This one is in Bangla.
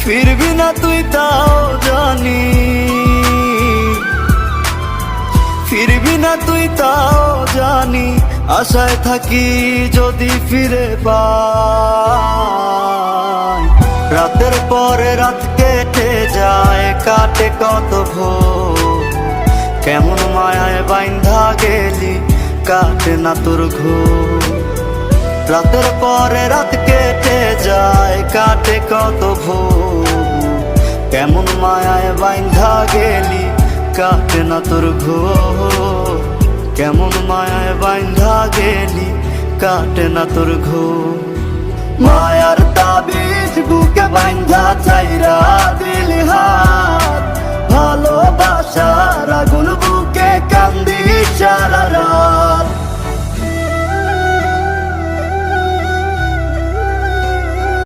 ফিরবি না তুই তাও জানি, ফিরবি না তুই তাও জানি। আশায় থাকি যদি ফিরে পাই। রাতের পরে রাত কেটে যায়, কাটে কত ভোর। কেমন মায়ায় বাইন্ধা গেলি, কাটে না তোর ঘোর। রাতের পরে রাত কেটে যায়, কাটে কত ভোর। কেমন মায়ায় বাইন্ধা গেলি, কাটে না তোর ঘোর। কেমন মায়ায় বাইন্ধা গেলি, কাটে না তোর ঘোর। মায়ার